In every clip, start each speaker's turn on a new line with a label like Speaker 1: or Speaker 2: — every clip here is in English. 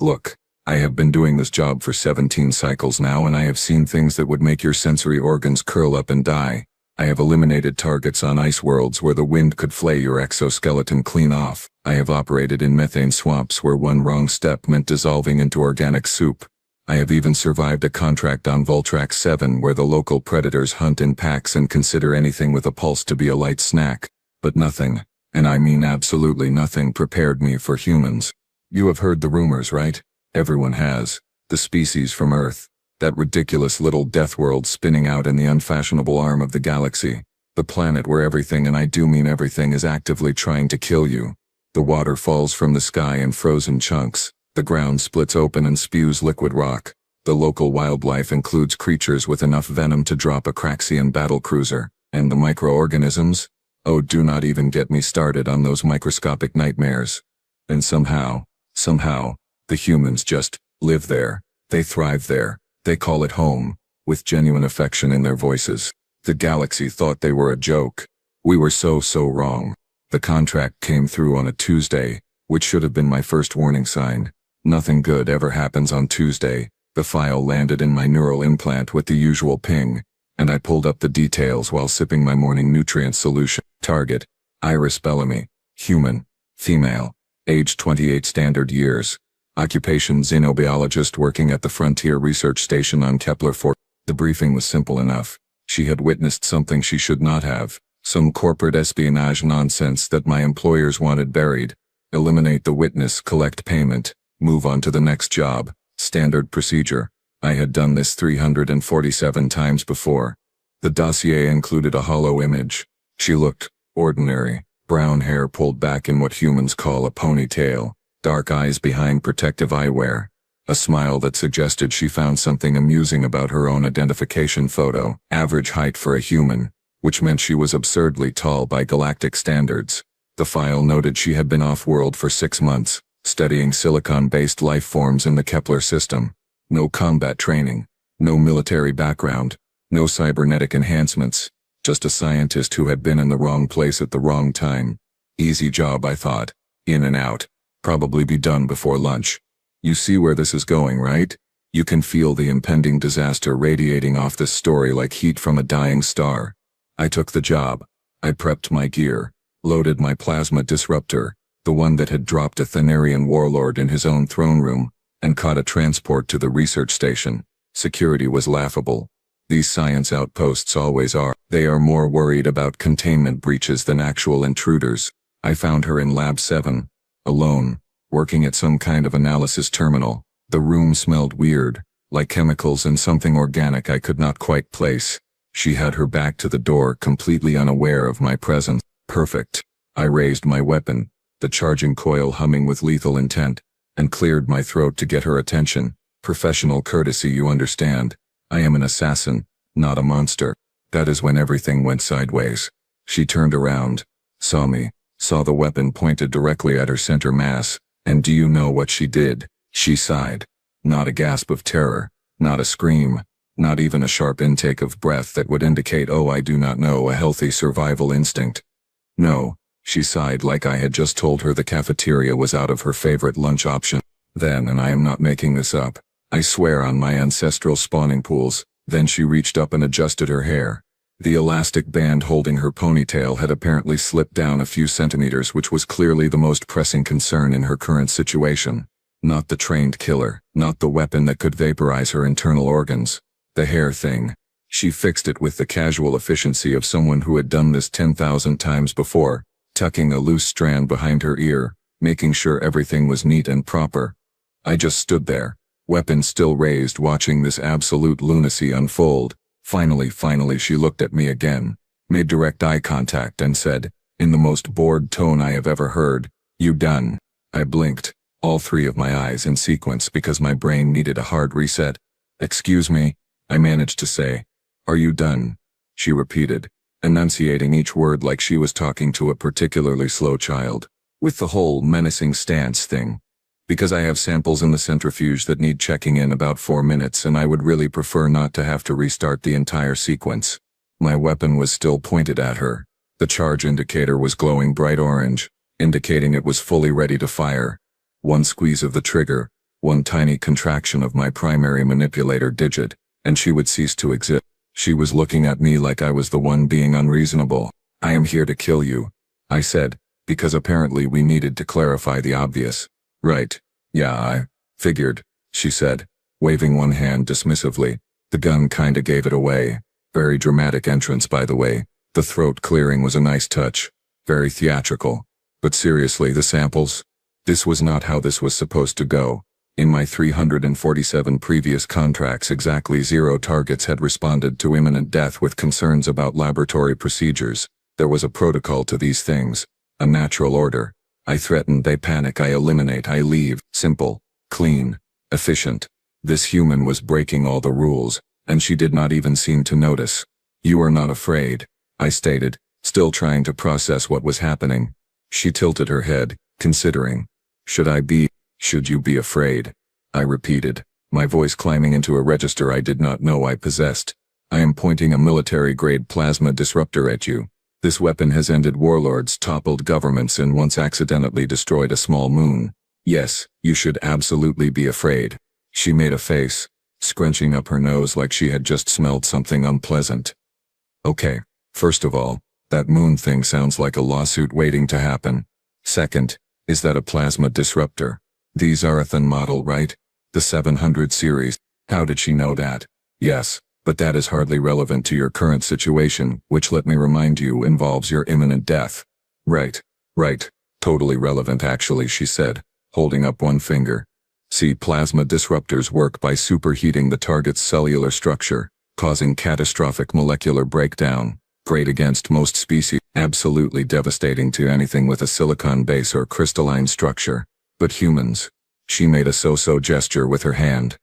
Speaker 1: Look, I have been doing this job for 17 cycles now, and I have seen things that would make your sensory organs curl up and die. I have eliminated targets on ice worlds where the wind could flay your exoskeleton clean off. I have operated in methane swamps where one wrong step meant dissolving into organic soup. I have even survived a contract on Voltrax 7 where the local predators hunt in packs and consider anything with a pulse to be a light snack. But nothing, and I mean absolutely nothing, prepared me for humans. You have heard the rumors, right? Everyone has. The species from Earth. That ridiculous little Deathworld spinning out in the unfashionable arm of the galaxy. The planet where everything, and I do mean everything, is actively trying to kill you. The water falls from the sky in frozen chunks. The ground splits open and spews liquid rock. The local wildlife includes creatures with enough venom to drop a Craxian battlecruiser. And the microorganisms? Oh, do not even get me started on those microscopic nightmares. And somehow, the humans just live there. They thrive there. They call it home, with genuine affection in their voices. The galaxy thought they were a joke. We were so wrong. The contract came through on a Tuesday, which should have been my first warning sign. Nothing good ever happens on Tuesday. The file landed in my neural implant with the usual ping, and I pulled up the details while sipping my morning nutrient solution. Target: Iris Bellamy. Human. Female. Age 28 standard years. Occupation: xenobiologist working at the Frontier Research Station on Kepler 4. The briefing was simple enough. She had witnessed something she should not have. Some corporate espionage nonsense that my employers wanted buried. Eliminate the witness, collect payment, move on to the next job. Standard procedure. I had done this 347 times before. The dossier included a hollow image. She looked ordinary. Brown hair pulled back in what humans call a ponytail. Dark eyes behind protective eyewear. A smile that suggested she found something amusing about her own identification photo. Average height for a human, which meant she was absurdly tall by galactic standards. The file noted she had been off-world for 6 months, studying silicon-based life forms in the Kepler system. No combat training, no military background, no cybernetic enhancements, just a scientist who had been in the wrong place at the wrong time. Easy job, I thought. In and out. Probably be done before lunch. You see where this is going, right? You can feel the impending disaster radiating off this story like heat from a dying star. I took the job. I prepped my gear, loaded my plasma disruptor, the one that had dropped a Thanarian warlord in his own throne room, and caught a transport to the research station. Security was laughable. These science outposts always are. They are more worried about containment breaches than actual intruders. I found her in Lab 7. Alone, working at some kind of analysis terminal. The room smelled weird, like chemicals and something organic I could not quite place. She had her back to the door, completely unaware of my presence. Perfect. I raised my weapon, the charging coil humming with lethal intent, and cleared my throat to get her attention. Professional courtesy, you understand. I am an assassin, not a monster. That is when everything went sideways. She turned around, saw me, saw the weapon pointed directly at her center mass, and do you know what she did? She sighed. Not a gasp of terror, not a scream, not even a sharp intake of breath that would indicate, oh, I do not know, a healthy survival instinct. No, she sighed like I had just told her the cafeteria was out of her favorite lunch option. Then, and I am not making this up, I swear on my ancestral spawning pools, then she reached up and adjusted her hair. The elastic band holding her ponytail had apparently slipped down a few centimeters, which was clearly the most pressing concern in her current situation. Not the trained killer, not the weapon that could vaporize her internal organs. The hair thing. She fixed it with the casual efficiency of someone who had done this 10,000 times before, tucking a loose strand behind her ear, making sure everything was neat and proper. I just stood there, weapon still raised, watching this absolute lunacy unfold. Finally she looked at me again, made direct eye contact and said, in the most bored tone I have ever heard, "You done?" I blinked, all 3 of my eyes in sequence because my brain needed a hard reset. "Excuse me," I managed to say. "Are you done?" She repeated, enunciating each word like she was talking to a particularly slow child. With the whole menacing stance thing. Because I have samples in the centrifuge that need checking in about 4 minutes, and I would really prefer not to have to restart the entire sequence. My weapon was still pointed at her. The charge indicator was glowing bright orange, indicating it was fully ready to fire. One squeeze of the trigger, One tiny contraction of my primary manipulator digit, and she would cease to exist. She was looking at me like I was the one being unreasonable. I am here to kill you, I said, because apparently we needed to clarify the obvious. Right. Yeah, I figured, she said, waving one hand dismissively. The gun kinda gave it away. Very dramatic entrance, by the way. The throat clearing was a nice touch. Very theatrical. But seriously, the samples? This was not how this was supposed to go. In my 347 previous contracts, exactly 0 targets had responded to imminent death with concerns about laboratory procedures. There was a protocol to these things. A natural order. I threaten, they panic, I eliminate, I leave. Simple. Clean. Efficient. This human was breaking all the rules, and she did not even seem to notice. You are not afraid, I stated, still trying to process what was happening. She tilted her head, considering. Should you be afraid? I repeated, my voice climbing into a register I did not know I possessed. I am pointing a military-grade plasma disruptor at you. This weapon has ended warlords, toppled governments, and once accidentally destroyed a small moon. Yes, you should absolutely be afraid. She made a face, scrunching up her nose like she had just smelled something unpleasant. Okay, first of all, that moon thing sounds like a lawsuit waiting to happen. Second, is that a plasma disruptor? These are a Arathan model, right? The 700 series. How did she know that? Yes, but that is hardly relevant to your current situation, which, let me remind you, involves your imminent death. Right. Totally relevant actually, she said, holding up one finger. See, plasma disruptors work by superheating the target's cellular structure, causing catastrophic molecular breakdown. Great against most species, absolutely devastating to anything with a silicon base or crystalline structure. But humans. She made a so-so gesture with her hand.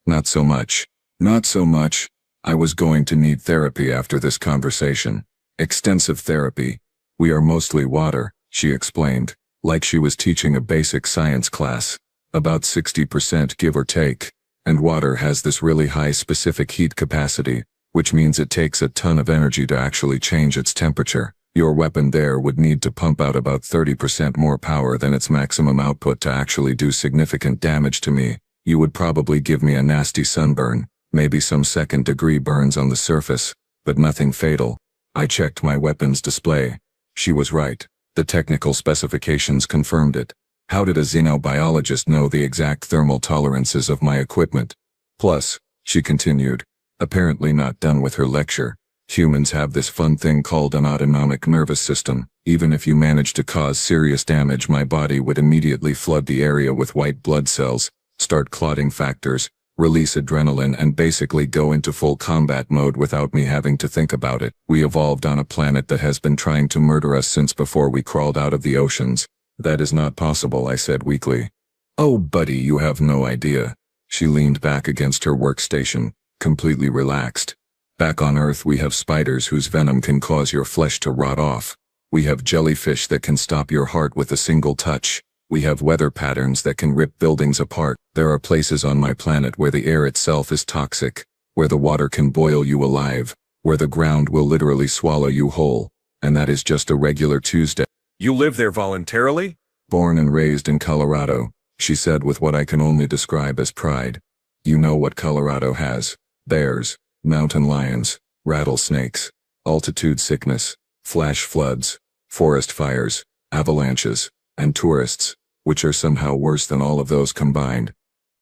Speaker 1: Not so much. Not so much. I was going to need therapy after this conversation. Extensive therapy. We are mostly water, she explained, like she was teaching a basic science class. About 60% give or take. And water has this really high specific heat capacity, which means it takes a ton of energy to actually change its temperature. Your weapon there would need to pump out about 30% more power than its maximum output to actually do significant damage to me. You would probably give me a nasty sunburn, maybe some second-degree burns on the surface, but nothing fatal. I checked my weapon's display. She was right. The technical specifications confirmed it. How did a xenobiologist know the exact thermal tolerances of my equipment? Plus, she continued, apparently not done with her lecture, humans have this fun thing called an autonomic nervous system. Even if you manage to cause serious damage, my body would immediately flood the area with white blood cells, start clotting factors, release adrenaline, and basically go into full combat mode without me having to think about it. We evolved on a planet that has been trying to murder us since before we crawled out of the oceans. That is not possible, I said weakly. Oh, buddy, you have no idea. She leaned back against her workstation, completely relaxed. Back on Earth we have spiders whose venom can cause your flesh to rot off. We have jellyfish that can stop your heart with a single touch. We have weather patterns that can rip buildings apart. There are places on my planet where the air itself is toxic, where the water can boil you alive, where the ground will literally swallow you whole. And that is just a regular Tuesday.
Speaker 2: You live there voluntarily?
Speaker 1: Born and raised in Colorado, she said with what I can only describe as pride. You know what Colorado has. Bears, mountain lions, rattlesnakes, altitude sickness, flash floods, forest fires, avalanches, and tourists, which are somehow worse than all of those combined.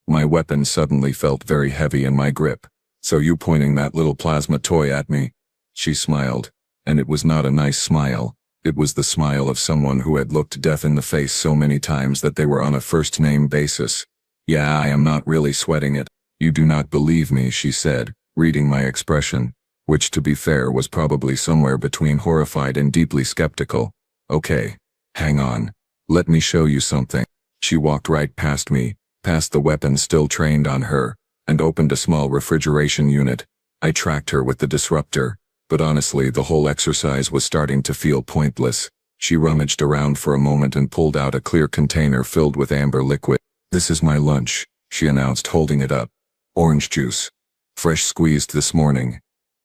Speaker 1: My weapon suddenly felt very heavy in my grip. So you pointing that little plasma toy at me? She smiled, and it was not a nice smile. It was the smile of someone who had looked death in the face so many times that they were on a first-name basis. Yeah, I am not really sweating it. You do not believe me, she said, reading my expression, which to be fair was probably somewhere between horrified and deeply skeptical. Okay, hang on. Let me show you something. She walked right past me, past the weapon still trained on her, and opened a small refrigeration unit. I tracked her with the disruptor, but honestly the whole exercise was starting to feel pointless. She rummaged around for a moment and pulled out a clear container filled with amber liquid. This is my lunch, she announced, holding it up. Orange juice. Fresh squeezed this morning.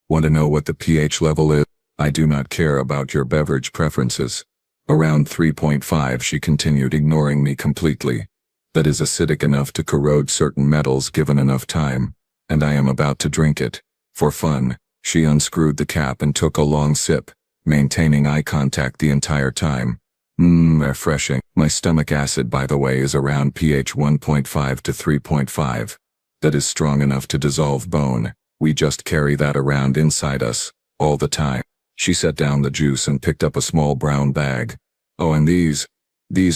Speaker 1: Want to know what the pH level is? I do not care about your beverage preferences. Around 3.5, she continued, ignoring me completely. that is acidic enough to corrode certain metals given enough time, and I am about to drink it. For fun, she unscrewed the cap and took a long sip, maintaining eye contact the entire time. Refreshing. My stomach acid, by the way, is around pH 1.5 to 3.5. That is strong enough to dissolve bone. We just carry that around inside us, all the time. She set down the juice and picked up a small brown bag. Oh, and these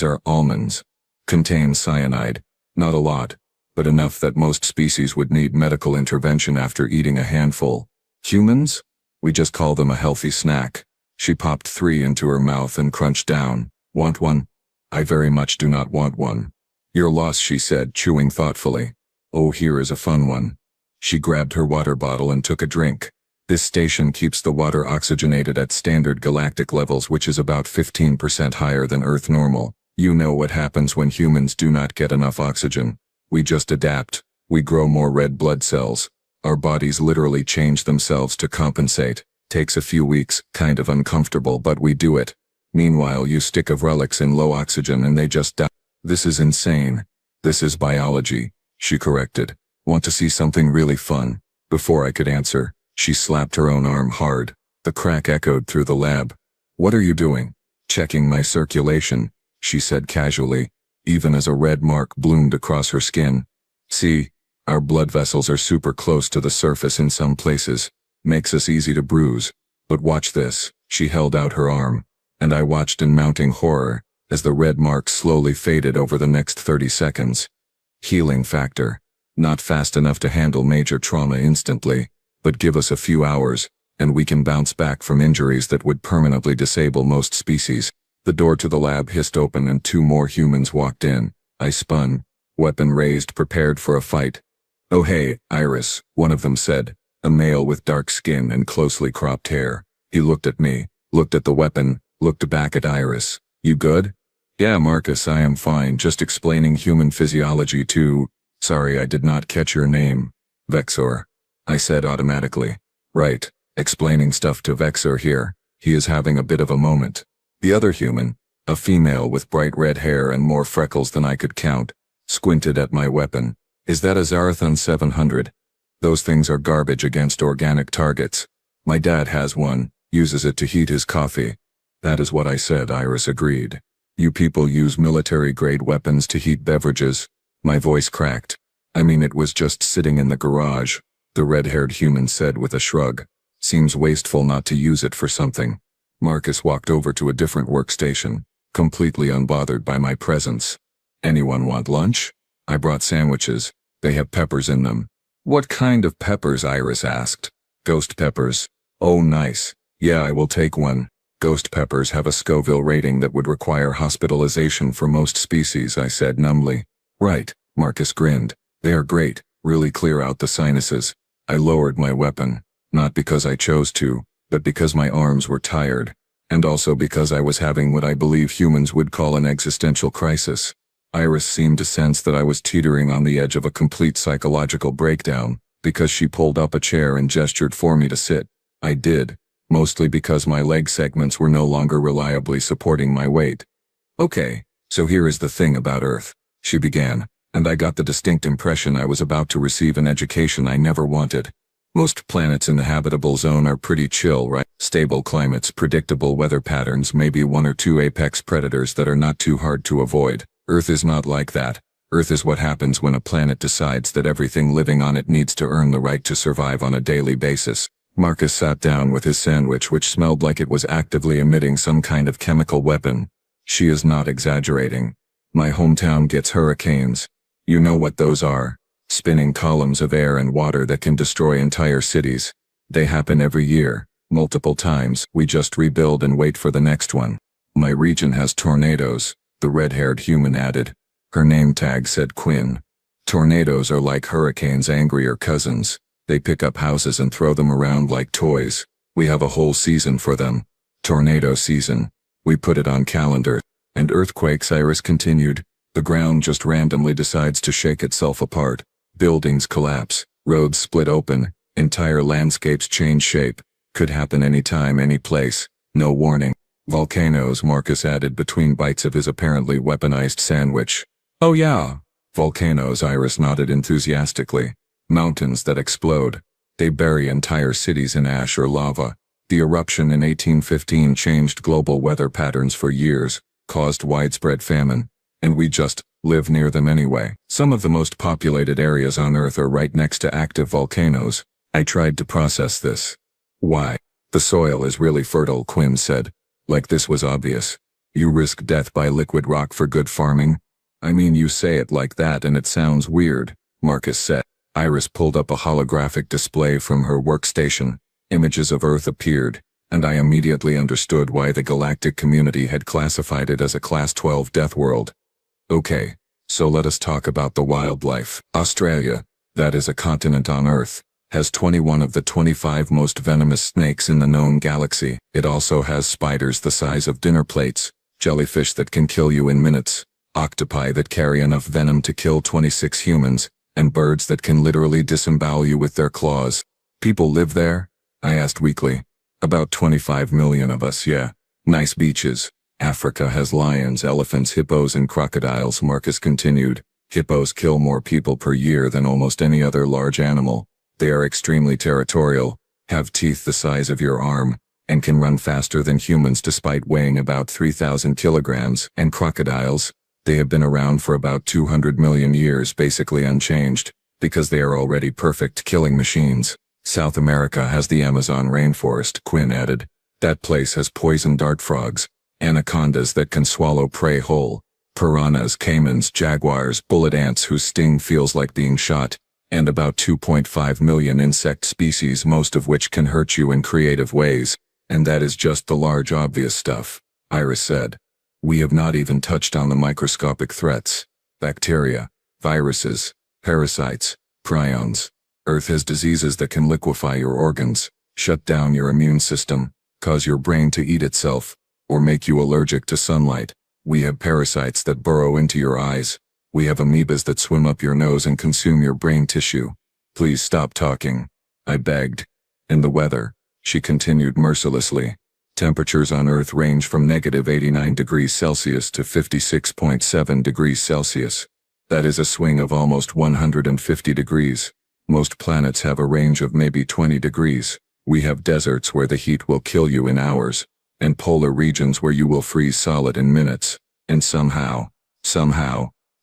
Speaker 1: are almonds. Contain cyanide. Not a lot, but enough that most species would need medical intervention after eating a handful. Humans? We just call them a healthy snack. She popped 3 into her mouth and crunched down. Want one? I very much do not want one. Your loss, she said, chewing thoughtfully. Oh, here is a fun one. She grabbed her water bottle and took a drink. This station keeps the water oxygenated at standard galactic levels, which is about 15% higher than Earth normal. You know what happens when humans do not get enough oxygen. We just adapt. We grow more red blood cells. Our bodies literally change themselves to compensate. Takes a few weeks, kind of uncomfortable, but we do it. Meanwhile, you stick of relics in low oxygen and they just die. This is insane. This is biology, she corrected. Want to see something really fun? Before I could answer, she slapped her own arm hard. The crack echoed through the lab. What are you doing? Checking my circulation, she said casually, even as a red mark bloomed across her skin. See, our blood vessels are super close to the surface in some places. Makes us easy to bruise. But watch this. She held out her arm, and I watched in mounting horror as the red mark slowly faded over the next 30 seconds. Healing factor. Not fast enough to handle major trauma instantly, but give us a few hours, and we can bounce back from injuries that would permanently disable most species. The door to the lab hissed open and 2 more humans walked in. I spun, weapon raised, prepared for a fight. Oh hey, Iris, one of them said. A male with dark skin and closely cropped hair. He looked at me, looked at the weapon, looked back at Iris. You good? Yeah, Marcus, I am fine, just explaining human physiology to... Sorry, I did not catch your name. Vexor. I said automatically. Right, explaining stuff to Vexor here. He is having a bit of a moment. The other human, a female with bright red hair and more freckles than I could count, squinted at my weapon. Is that a Zarathon 700? Those things are garbage against organic targets. My dad has one, uses it to heat his coffee. That is what I said, Iris agreed. You people use military-grade weapons to heat beverages. My voice cracked. I mean, it was just sitting in the garage, the red-haired human said with a shrug. Seems wasteful not to use it for something. Marcus walked over to a different workstation, completely unbothered by my presence. Anyone want lunch? I brought sandwiches. They have peppers in them. What kind of peppers? Iris asked. Ghost peppers. Oh, nice. Yeah, I will take one. Ghost peppers have a Scoville rating that would require hospitalization for most species, I said numbly. Right, Marcus grinned. They are great, really clear out the sinuses. I lowered my weapon, not because I chose to, but because my arms were tired, and also because I was having what I believe humans would call an existential crisis. Iris seemed to sense that I was teetering on the edge of a complete psychological breakdown, because she pulled up a chair and gestured for me to sit. I did, mostly because my leg segments were no longer reliably supporting my weight. Okay, so here is the thing about Earth, she began, and I got the distinct impression I was about to receive an education I never wanted. Most planets in the habitable zone are pretty chill, right? Stable climates, predictable weather patterns, maybe 1 or 2 apex predators that are not too hard to avoid. Earth is not like that. Earth is what happens when a planet decides that everything living on it needs to earn the right to survive on a daily basis. Marcus sat down with his sandwich, which smelled like it was actively emitting some kind of chemical weapon. She is not exaggerating. My hometown gets hurricanes. You know what those are. Spinning columns of air and water that can destroy entire cities. They happen every year, multiple times. We just rebuild and wait for the next one. My region has tornadoes, the red-haired human added. Her name tag said Quinn. Tornadoes are like hurricanes' angrier cousins. They pick up houses and throw them around like toys. We have a whole season for them. Tornado season. We put it on calendar. And earthquakes, Iris continued. The ground just randomly decides to shake itself apart. Buildings collapse. Roads split open. Entire landscapes change shape. Could happen anytime, any place. No warning. Volcanoes, Marcus added between bites of his apparently weaponized sandwich. Oh yeah, Volcanoes, Iris nodded enthusiastically. Mountains that explode. They bury entire cities in ash or lava. The eruption in 1815 changed global weather patterns for years, caused widespread famine, and we just live near them anyway. Some of the most populated areas on Earth are right next to active volcanoes. I tried to process this. Why? The soil is really fertile, Quinn said. Like this was obvious. You risk death by liquid rock for good farming? I mean, you say it like that and it sounds weird, Marcus said. Iris pulled up a holographic display from her workstation. Images of Earth appeared, and I immediately understood why the galactic community had classified it as a Class 12 Deathworld. Okay, so let us talk about the wildlife. Australia, that is a continent on Earth, has 21 of the 25 most venomous snakes in the known galaxy. It also has spiders the size of dinner plates, jellyfish that can kill you in minutes, octopi that carry enough venom to kill 26 humans, and birds that can literally disembowel you with their claws. People live there? I asked weakly. About 25 million of us, yeah. Nice beaches. Africa has lions, elephants, hippos, and crocodiles, Marcus continued. Hippos kill more people per year than almost any other large animal. They are extremely territorial, have teeth the size of your arm, and can run faster than humans despite weighing about 3,000 kilograms. And crocodiles? They have been around for about 200 million years, basically unchanged, because they are already perfect killing machines. South America has the Amazon rainforest, Quinn added. That place has poison dart frogs, anacondas that can swallow prey whole, piranhas, caimans, jaguars, bullet ants whose sting feels like being shot, and about 2.5 million insect species, most of which can hurt you in creative ways. And that is just the large obvious stuff, Iris said. We have not even touched on the microscopic threats. Bacteria, viruses, parasites, prions. Earth has diseases that can liquefy your organs, shut down your immune system, cause your brain to eat itself, or make you allergic to sunlight. We have parasites that burrow into your eyes. We have amoebas that swim up your nose and consume your brain tissue. Please stop talking, I begged. And the weather, she continued mercilessly. Temperatures on Earth range from -89 degrees Celsius to 56.7 degrees Celsius. That is a swing of almost 150 degrees. Most planets have a range of maybe 20 degrees. We have deserts where the heat will kill you in hours, and polar regions where you will freeze solid in minutes. And somehow,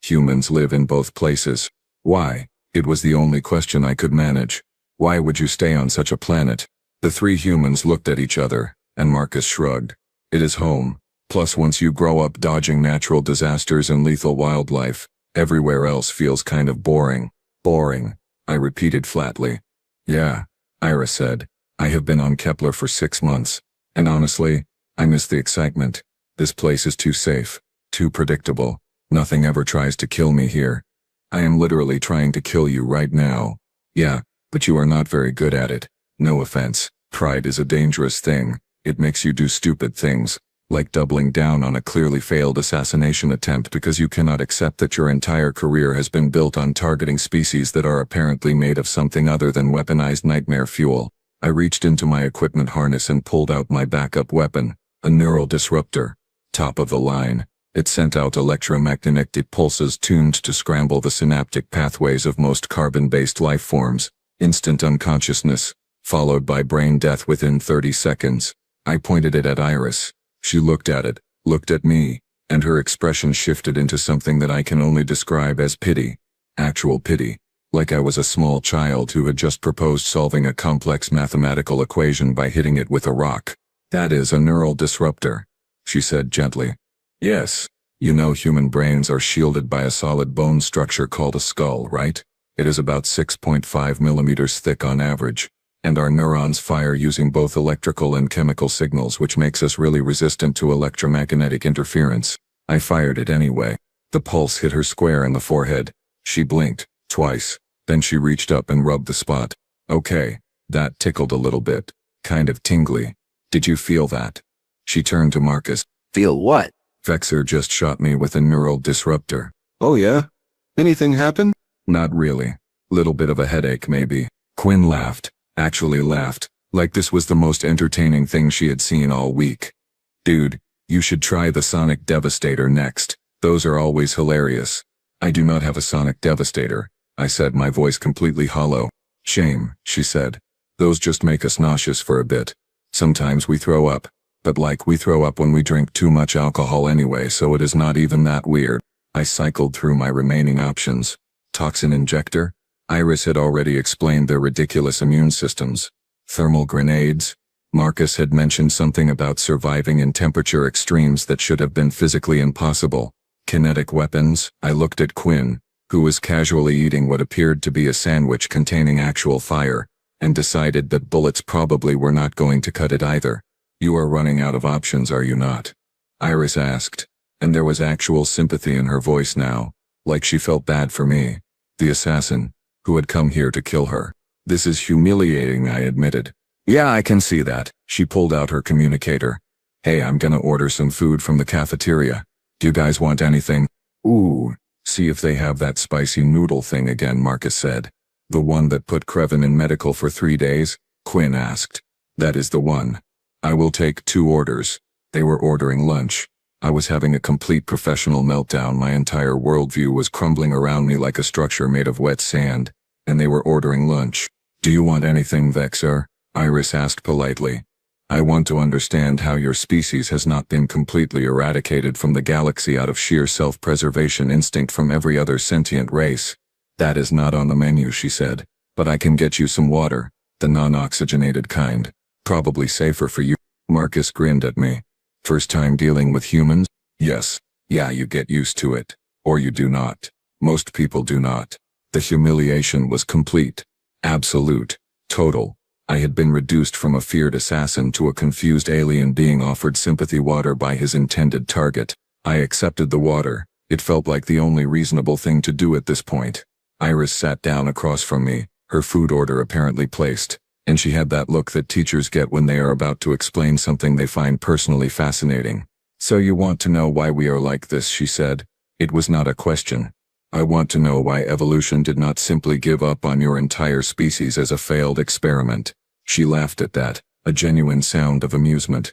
Speaker 1: humans live in both places. Why? It was the only question I could manage. Why would you stay on such a planet? The three humans looked at each other, and Marcus shrugged. It is home. Plus, once you grow up dodging natural disasters and lethal wildlife, everywhere else feels kind of boring. Boring, I repeated flatly. Yeah, Iris said. I have been on Kepler for 6 months, and honestly, I miss the excitement. This place is too safe, too predictable. Nothing ever tries to kill me here. I am literally trying to kill you right now. Yeah, but you are not very good at it. No offense. Pride is a dangerous thing. It makes you do stupid things, like doubling down on a clearly failed assassination attempt because you cannot accept that your entire career has been built on targeting species that are apparently made of something other than weaponized nightmare fuel. I reached into my equipment harness and pulled out my backup weapon, a neural disruptor. Top of the line. It sent out electromagnetic pulses tuned to scramble the synaptic pathways of most carbon-based life forms. Instant unconsciousness, followed by brain death within 30 seconds. I pointed it at Iris. She looked at it, looked at me, and her expression shifted into something that I can only describe as pity. Actual pity. Like I was a small child who had just proposed solving a complex mathematical equation by hitting it with a rock. That is a neural disruptor, she said gently. Yes, you know human brains are shielded by a solid bone structure called a skull, right? It is about 6.5 millimeters thick on average. And our neurons fire using both electrical and chemical signals, which makes us really resistant to electromagnetic interference. I fired it anyway. The pulse hit her square in the forehead. She blinked, twice. Then she reached up and rubbed the spot. Okay, that tickled a little bit. Kind of tingly. Did you feel that? She turned to Marcus.
Speaker 3: Feel what?
Speaker 1: Vexer just shot me with a neural disruptor.
Speaker 2: Oh yeah? Anything happen?
Speaker 1: Not really. Little bit of a headache maybe. Quinn laughed. Actually laughed, like this was the most entertaining thing she had seen all week. Dude, you should try the Sonic Devastator next. Those are always hilarious. I do not have a sonic devastator, I said, my voice completely hollow. Shame, she said. Those just make us nauseous for a bit. Sometimes we throw up. But like we throw up when we drink too much alcohol anyway, so it is not even that weird. I cycled through my remaining options. Toxin injector? Iris had already explained their ridiculous immune systems. Thermal grenades? Marcus had mentioned something about surviving in temperature extremes that should have been physically impossible. Kinetic weapons? I looked at Quinn, who was casually eating what appeared to be a sandwich containing actual fire, and decided that bullets probably were not going to cut it either. You are running out of options, are you not? Iris asked, and there was actual sympathy in her voice now, like she felt bad for me, the assassin, who had come here to kill her. This is humiliating, I admitted. Yeah, I can see that. She pulled out her communicator. Hey, I'm gonna order some food from the cafeteria. Do you guys want anything? Ooh, see if they have that spicy noodle thing again, Marcus said. The one that put Krevin in medical for 3 days? Quinn asked. That is the one. I will take 2 orders. They were ordering lunch. I was having a complete professional meltdown. My entire worldview was crumbling around me like a structure made of wet sand, and they were ordering lunch. Do you want anything, Vexar? Iris asked politely. I want to understand how your species has not been completely eradicated from the galaxy out of sheer self-preservation instinct from every other sentient race. That is not on the menu, she said, but I can get you some water, the non-oxygenated kind. Probably safer for you. Marcus grinned at me. First time dealing with humans? Yes. Yeah, you get used to it. Or you do not. Most people do not. The humiliation was complete. Absolute. Total. I had been reduced from a feared assassin to a confused alien being offered sympathy water by his intended target. I accepted the water. It felt like the only reasonable thing to do at this point. Iris sat down across from me, her food order apparently placed, and she had that look that teachers get when they are about to explain something they find personally fascinating. So you want to know why we are like this, she said. It was not a question. I want to know why evolution did not simply give up on your entire species as a failed experiment. She laughed at that, a genuine sound of amusement.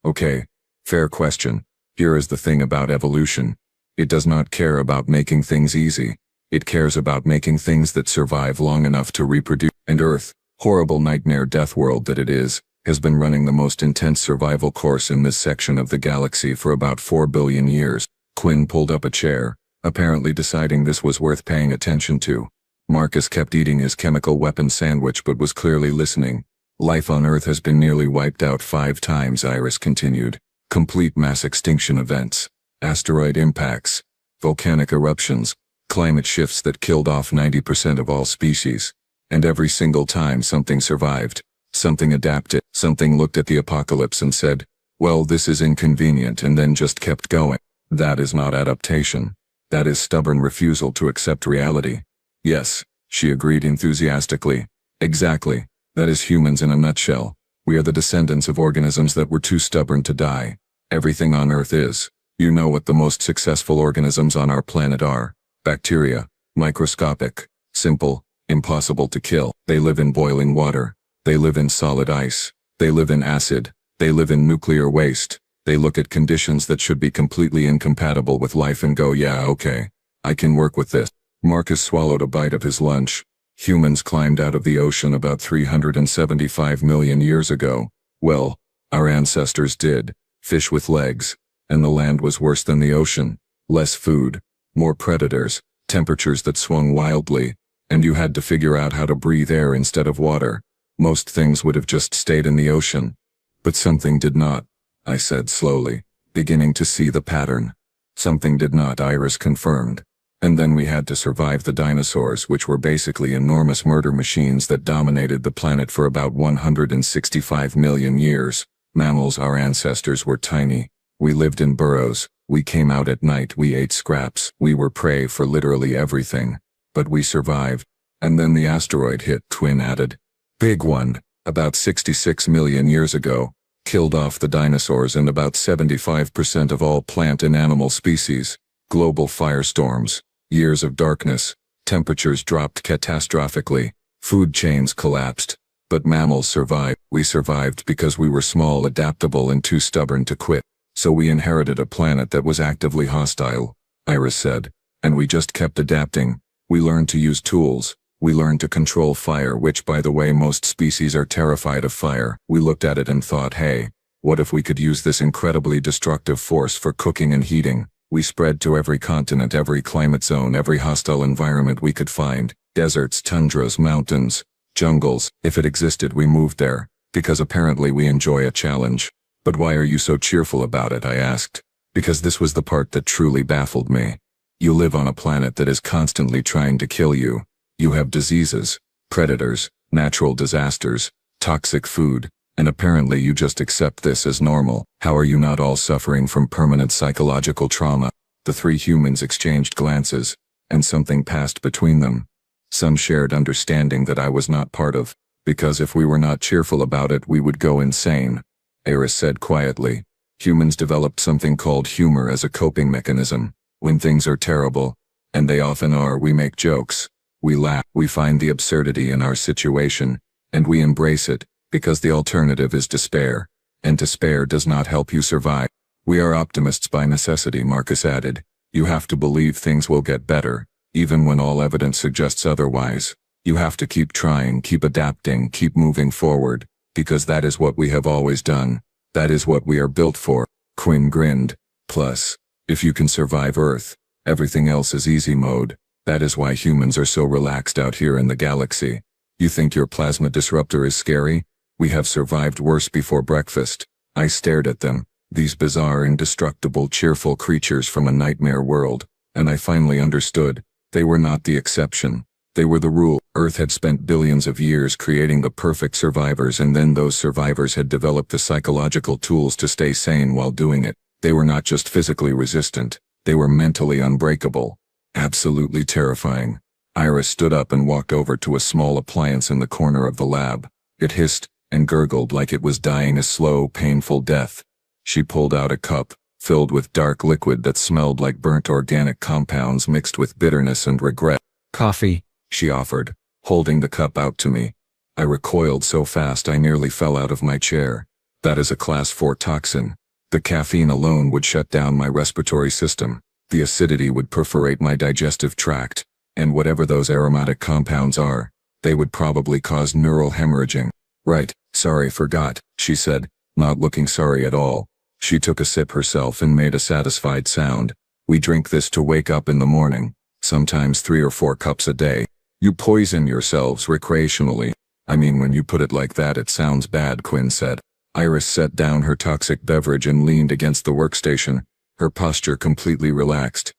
Speaker 1: Okay, fair question. Here is the thing about evolution. It does not care about making things easy. It cares about making things that survive long enough to reproduce. And Earth, horrible nightmare Deathworld that it is, has been running the most intense survival course in this section of the galaxy for about 4 billion years. Quinn pulled up a chair, apparently deciding this was worth paying attention to. Marcus kept eating his chemical weapon sandwich but was clearly listening. Life on Earth has been nearly wiped out 5 times, Iris continued. Complete mass extinction events, asteroid impacts, volcanic eruptions, climate shifts that killed off 90% of all species. And every single time something survived, something adapted, something looked at the apocalypse and said, well, this is inconvenient, and then just kept going. That is not adaptation. That is stubborn refusal to accept reality. Yes, she agreed enthusiastically. Exactly. That is humans in a nutshell. We are the descendants of organisms that were too stubborn to die. Everything on Earth is. You know what the most successful organisms on our planet are. Bacteria. Microscopic. Simple. Impossible to kill. They live in boiling water. They live in solid ice. They live in acid. They live in nuclear waste. They look at conditions that should be completely incompatible with life and go, yeah, okay. I can work with this. Marcus swallowed a bite of his lunch. Humans climbed out of the ocean about 375 million years ago. Well, our ancestors did. Fish with legs. And the land was worse than the ocean. Less food. More predators. Temperatures that swung wildly. And you had to figure out how to breathe air instead of water. Most things would have just stayed in the ocean. But something did not, I said slowly, beginning to see the pattern. Something did not, Iris confirmed. And then we had to survive the dinosaurs, which were basically enormous murder machines that dominated the planet for about 165 million years. Mammals, our ancestors, were tiny. We lived in burrows. We came out at night. We ate scraps. We were prey for literally everything. But we survived. And then the asteroid hit, Twin added. Big one, about 66 million years ago. Killed off the dinosaurs and about 75% of all plant and animal species. Global firestorms. Years of darkness. Temperatures dropped catastrophically. Food chains collapsed. But mammals survived. We survived because we were small, adaptable, and too stubborn to quit. So we inherited a planet that was actively hostile, Iris said. And we just kept adapting. We learned to use tools. We learned to control fire, which, by the way, most species are terrified of fire. We looked at it and thought, hey, what if we could use this incredibly destructive force for cooking and heating? We spread to every continent, every climate zone, every hostile environment we could find. Deserts, tundras, mountains, jungles. If it existed, we moved there, because apparently we enjoy a challenge. But why are you so cheerful about it? I asked. Because this was the part that truly baffled me. You live on a planet that is constantly trying to kill you. You have diseases, predators, natural disasters, toxic food, and apparently you just accept this as normal. How are you not all suffering from permanent psychological trauma? The three humans exchanged glances, and something passed between them. Some shared understanding that I was not part of, because if we were not cheerful about it, we would go insane. Eris said quietly. Humans developed something called humor as a coping mechanism. When things are terrible, and they often are, we make jokes. We laugh, we find the absurdity in our situation, and we embrace it, because the alternative is despair, and despair does not help you survive. We are optimists by necessity, Marcus added. You have to believe things will get better, even when all evidence suggests otherwise. You have to keep trying, keep adapting, keep moving forward, because that is what we have always done. That is what we are built for. Quinn grinned. Plus, if you can survive Earth, everything else is easy mode. That is why humans are so relaxed out here in the galaxy. You think your plasma disruptor is scary? We have survived worse before breakfast. I stared at them, these bizarre, indestructible, cheerful creatures from a nightmare world, and I finally understood. They were not the exception. They were the rule. Earth had spent billions of years creating the perfect survivors, and then those survivors had developed the psychological tools to stay sane while doing it. They were not just physically resistant, they were mentally unbreakable. Absolutely terrifying. Iris stood up and walked over to a small appliance in the corner of the lab. It hissed and gurgled like it was dying a slow, painful death. She pulled out a cup, filled with dark liquid that smelled like burnt organic compounds mixed with bitterness and regret.
Speaker 3: Coffee,
Speaker 1: she offered, holding the cup out to me. I recoiled so fast I nearly fell out of my chair. That is a Class 4 toxin. The caffeine alone would shut down my respiratory system. The acidity would perforate my digestive tract, and whatever those aromatic compounds are, they would probably cause neural hemorrhaging. Right, sorry, forgot, she said, not looking sorry at all. She took a sip herself and made a satisfied sound. We drink this to wake up in the morning, sometimes 3 or 4 cups a day. You poison yourselves recreationally. I mean, when you put it like that, it sounds bad, Quinn said. Iris set down her toxic beverage and leaned against the workstation, her posture completely relaxed.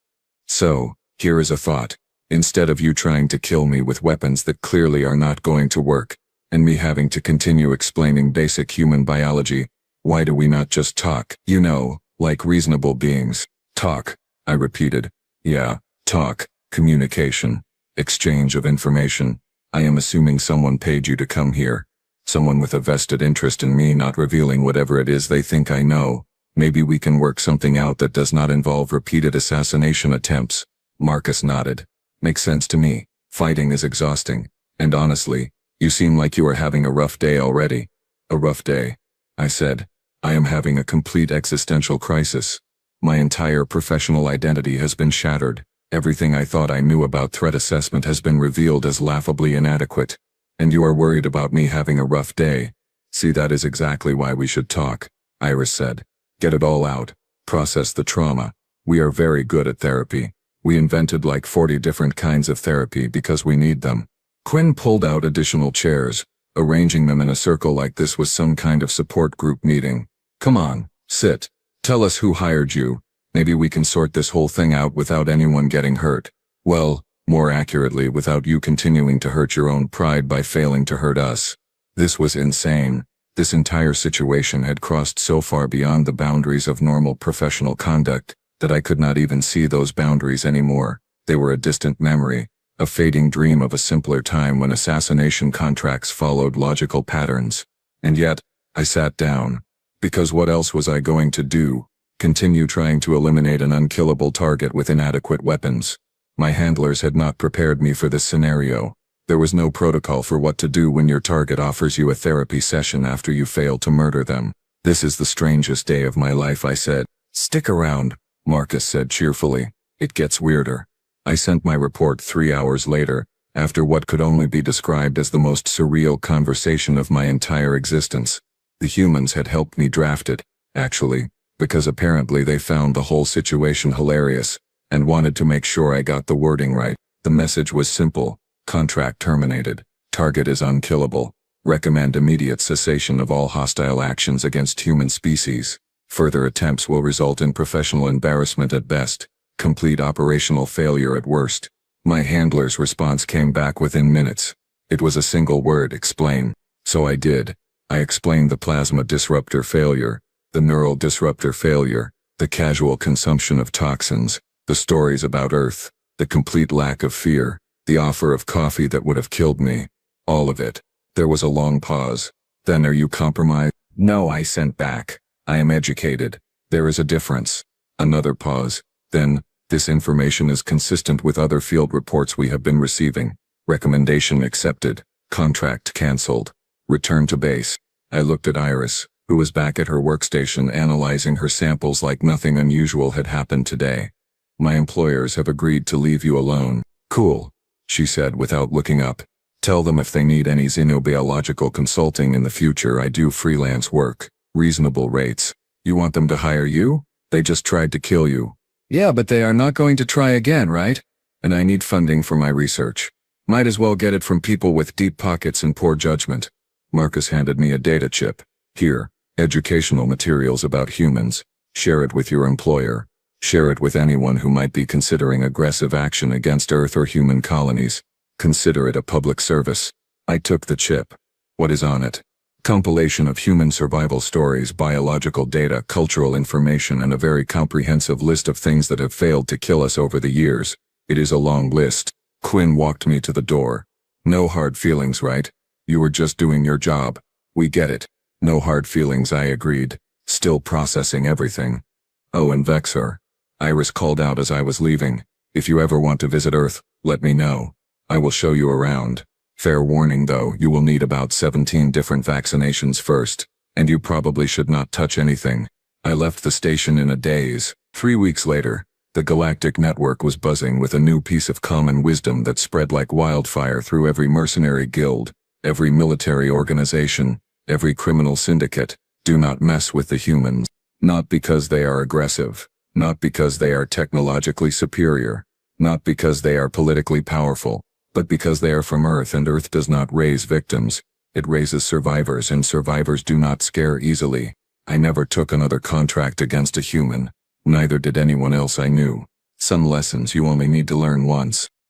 Speaker 1: So, here is a thought. Instead of you trying to kill me with weapons that clearly are not going to work, and me having to continue explaining basic human biology, why do we not just talk? You know, like reasonable beings. Talk, I repeated. Yeah, talk, communication, exchange of information. I am assuming someone paid you to come here. Someone with a vested interest in me not revealing whatever it is they think I know. Maybe we can work something out that does not involve repeated assassination attempts. Marcus nodded. Makes sense to me. Fighting is exhausting. And honestly, you seem like you are having a rough day already. A rough day, I said. I am having a complete existential crisis. My entire professional identity has been shattered. Everything I thought I knew about threat assessment has been revealed as laughably inadequate. And you are worried about me having a rough day. See, that is exactly why we should talk, Iris said. Get it all out. Process the trauma. We are very good at therapy. We invented like 40 different kinds of therapy because we need them. Quinn pulled out additional chairs, arranging them in a circle like this was some kind of support group meeting. Come on, sit. Tell us who hired you. Maybe we can sort this whole thing out without anyone getting hurt. Well, more accurately, without you continuing to hurt your own pride by failing to hurt us. This was insane. This entire situation had crossed so far beyond the boundaries of normal professional conduct that I could not even see those boundaries anymore. They were a distant memory, a fading dream of a simpler time when assassination contracts followed logical patterns. And yet, I sat down. Because what else was I going to do? Continue trying to eliminate an unkillable target with inadequate weapons? My handlers had not prepared me for this scenario. There was no protocol for what to do when your target offers you a therapy session after you fail to murder them. This is the strangest day of my life, I said. Stick around, Marcus said cheerfully. It gets weirder. I sent my report 3 hours later, after what could only be described as the most surreal conversation of my entire existence. The humans had helped me draft it, actually, because apparently they found the whole situation hilarious, and wanted to make sure I got the wording right. The message was simple: contract terminated, target is unkillable, recommend immediate cessation of all hostile actions against human species. Further attempts will result in professional embarrassment at best, complete operational failure at worst. My handler's response came back within minutes. It was a single word: explain. So I did. I explained the plasma disruptor failure, the neural disruptor failure, the casual consumption of toxins, the stories about Earth, the complete lack of fear, the offer of coffee that would have killed me. All of it. There was a long pause. Then, are you compromised? No, I sent back. I am educated. There is a difference. Another pause. Then, this information is consistent with other field reports we have been receiving. Recommendation accepted. Contract cancelled. Return to base. I looked at Iris, who was back at her workstation analyzing her samples like nothing unusual had happened today. My employers have agreed to leave you alone. Cool, she said without looking up. Tell them if they need any xenobiological consulting in the future, I do freelance work. Reasonable rates. You want them to hire you? They just tried to kill you. Yeah, but they are not going to try again, right? And I need funding for my research. Might as well get it from people with deep pockets and poor judgment. Marcus handed me a data chip. Here, educational materials about humans. Share it with your employer. Share it with anyone who might be considering aggressive action against Earth or human colonies. Consider it a public service. I took the chip. What is on it? Compilation of human survival stories, biological data, cultural information, and a very comprehensive list of things that have failed to kill us over the years. It is a long list. Quinn walked me to the door. No hard feelings, right? You were just doing your job. We get it. No hard feelings, I agreed, still processing everything. Oh, and Vexor. Iris called out as I was leaving. If you ever want to visit Earth, let me know. I will show you around. Fair warning though, you will need about 17 different vaccinations first, and you probably should not touch anything. I left the station in a daze. 3 weeks later, the galactic network was buzzing with a new piece of common wisdom that spread like wildfire through every mercenary guild, every military organization, every criminal syndicate. Do not mess with the humans. Not because they are aggressive, not because they are technologically superior, not because they are politically powerful, but because they are from Earth, and Earth does not raise victims. It raises survivors, and survivors do not scare easily. I never took another contract against a human. Neither did anyone else I knew. Some lessons you only need to learn once.